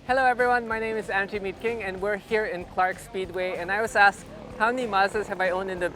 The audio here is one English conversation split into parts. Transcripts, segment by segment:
Hello everyone, my name is Angie Mead King and we're here in Clark Speedway, and I was asked how many Mazdas have I owned in the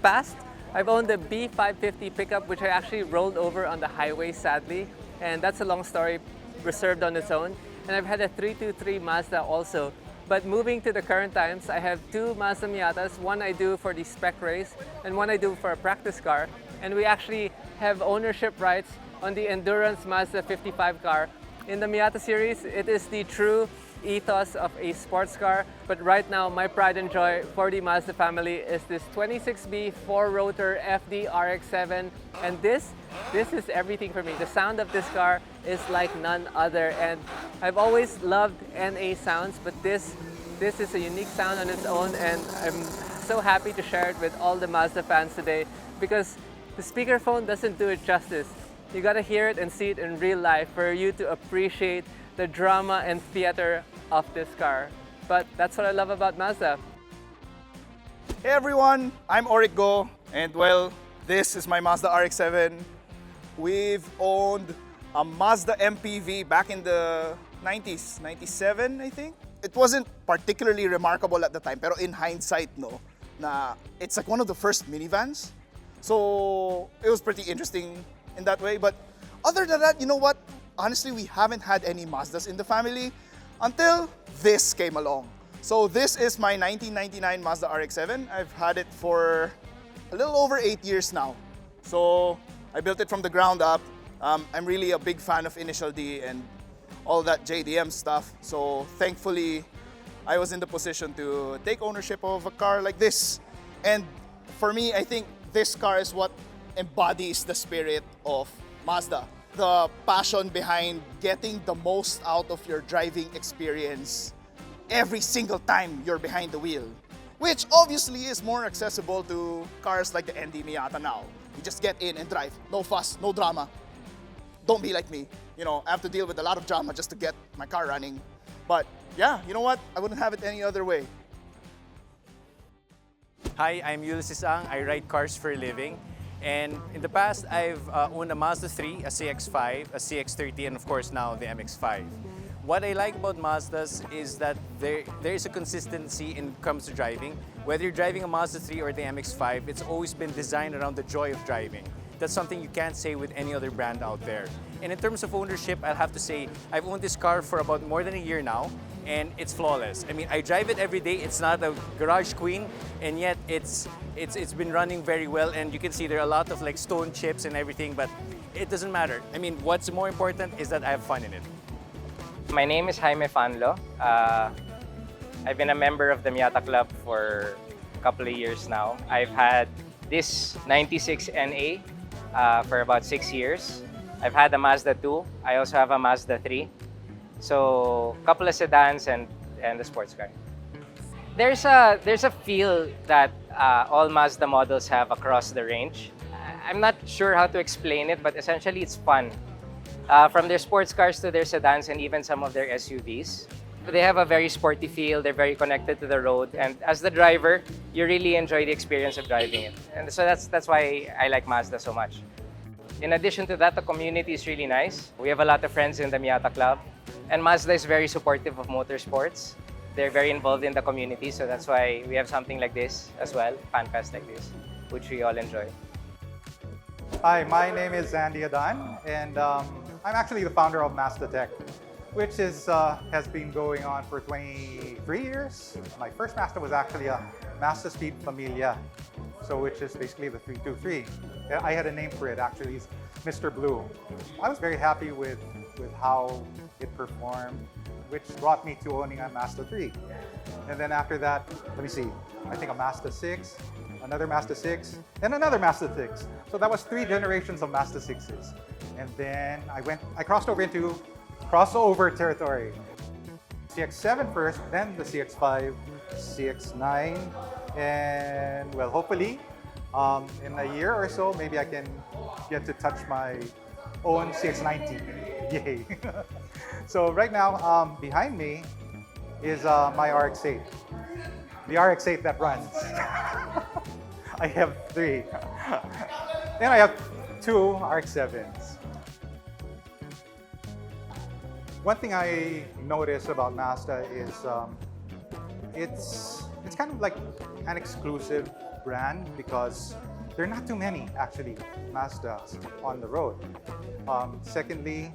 past. I've owned the B550 pickup, which I actually rolled over on the highway sadly, and that's a long story reserved on its own. And I've had a 323 Mazda also. But moving to the current times, I have two Mazda Miatas, one I do for the spec race and one I do for a practice car. And we actually have ownership rights on the Endurance Mazda 55 car. In the Miata series, it is the true ethos of a sports car, but right now my pride and joy for the Mazda family is this 26B 4-rotor FD RX-7, and this is everything for me. The sound of this car is like none other, and I've always loved NA sounds, but this is a unique sound on its own, and I'm so happy to share it with all the Mazda fans today because the speakerphone doesn't do it justice. You gotta hear it and see it in real life for you to appreciate the drama and theater of this car. But that's what I love about Mazda. Hey everyone, I'm Oric Go, and well, this is my Mazda RX-7. We've owned a Mazda MPV back in the 90s, 97 I think. It wasn't particularly remarkable at the time, pero in hindsight, no, na it's like one of the first minivans. So it was pretty interesting in that way. But other than that, you know what? Honestly, we haven't had any Mazdas in the family until this came along. So this is my 1999 Mazda RX-7. I've had it for a little over 8 years now. So I built it from the ground up. I'm really a big fan of Initial D and all that JDM stuff. So thankfully, I was in the position to take ownership of a car like this. And for me, I think this car is what embodies the spirit of Mazda. The passion behind getting the most out of your driving experience every single time you're behind the wheel, which obviously is more accessible to cars like the ND Miata now. You just get in and drive, no fuss, no drama. Don't be like me, you know, I have to deal with a lot of drama just to get my car running. But yeah, you know what? I wouldn't have it any other way. Hi, I'm Ulysses Ang. I ride cars for a living. And in the past, I've owned a Mazda 3, a CX-5, a CX-30, and of course now the MX-5. What I like about Mazdas is that there is a consistency in comes to driving. Whether you're driving a Mazda 3 or the MX-5, it's always been designed around the joy of driving. That's something you can't say with any other brand out there. And in terms of ownership, I'll have to say I've owned this car for about more than a year now, and it's flawless. I mean, I drive it every day. It's not a garage queen, and yet it's been running very well. And you can see there are a lot of like stone chips and everything, but it doesn't matter. I mean, what's more important is that I have fun in it. My name is Haime Fanlo. I've been a member of the Miata Club for a couple of years now. I've had this 96 NA for about 6 years. I've had a Mazda 2. I also have a Mazda 3. So a couple of sedans and the sports car. There's a feel that all Mazda models have across the range. I'm not sure how to explain it, but essentially it's fun. From their sports cars to their sedans and even some of their SUVs. They have a very sporty feel, they're very connected to the road, and as the driver, you really enjoy the experience of driving it. And so that's why I like Mazda so much. In addition to that, the community is really nice. We have a lot of friends in the Miata Club, and Mazda is very supportive of motorsports. They're very involved in the community, so that's why we have something like this as well, Fan Fest like this, which we all enjoy. Hi, my name is Zadan, and I'm actually the founder of Mazda Tech, which is, has been going on for 23 years. My first Mazda was actually a Mazda Speed Familia, so which is basically the 323. I had a name for it actually, it's Mr. Blue. I was very happy with how it performed, which brought me to owning a Mazda 3. And then after that, let me see, I think a Mazda 6, another Mazda 6, and another Mazda 6. So that was 3 generations of Mazda 6s. And then I crossed over into crossover territory. CX-7 first, then the CX-5, CX-9, and well, hopefully in a year or so, maybe I can get to touch my own CX-90. Yay! So right now, behind me is my RX-8. The RX-8 that runs. I have 3. Then I have 2 RX-7s. One thing I noticed about Mazda is it's kind of like an exclusive brand because there are not too many actually Mazdas on the road. Secondly,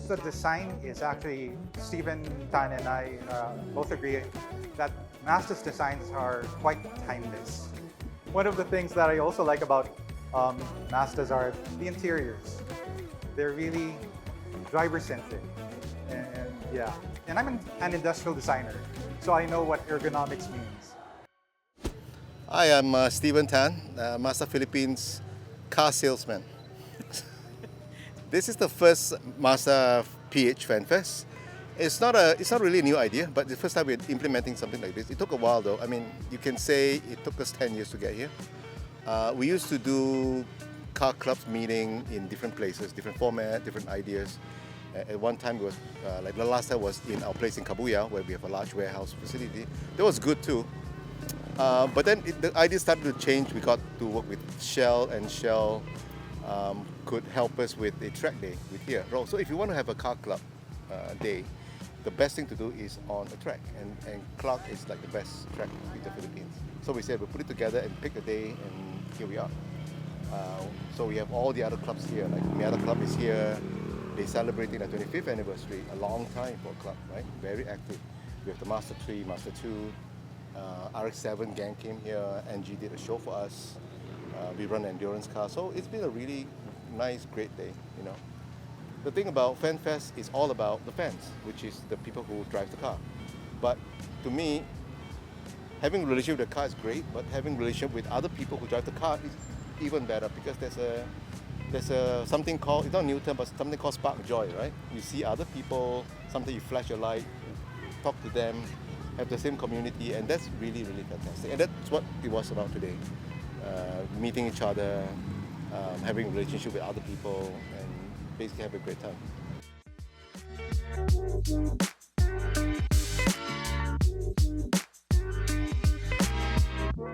the design is actually Stephen Tan and I both agree that Mazda's designs are quite timeless. One of the things that I also like about Mazdas are the interiors. They're really driver-centric, and yeah. And I'm an industrial designer, so I know what ergonomics means. Hi, I'm Stephen Tan, Mazda Philippines car salesman. This is the first Mazda PH Fan Fest. It's not really a new idea, but the first time we're implementing something like this. It took a while though. I mean, you can say it took us 10 years to get here. We used to do car clubs meeting in different places, different format, different ideas. At one time, it was like the last time was in our place in Kabuya, where we have a large warehouse facility. That was good too. But then the idea started to change. We got to work with Shell, and Shell could help us with a track day with here. So if you want to have a car club day, the best thing to do is on a track, and Clark is like the best track in the Philippines. So we said we'll put it together and pick a day, and here we are. So we have all the other clubs here, like Miata Club is here. They're celebrating their 25th anniversary, a long time for a club, right? Very active. We have the Mazda 3, Mazda 2, RX-7 gang came here, NG did a show for us. We run endurance cars, so it's been a really nice, great day, you know. The thing about Fan Fest is all about the fans, which is the people who drive the car. But to me, having a relationship with the car is great, but having a relationship with other people who drive the car is even better, because there's a something called, it's not a new term, but something called spark joy, right? You see other people, sometimes you flash your light, talk to them, have the same community, and that's really, really fantastic. And that's what it was about today. Meeting each other, having a relationship with other people, and basically have a great time.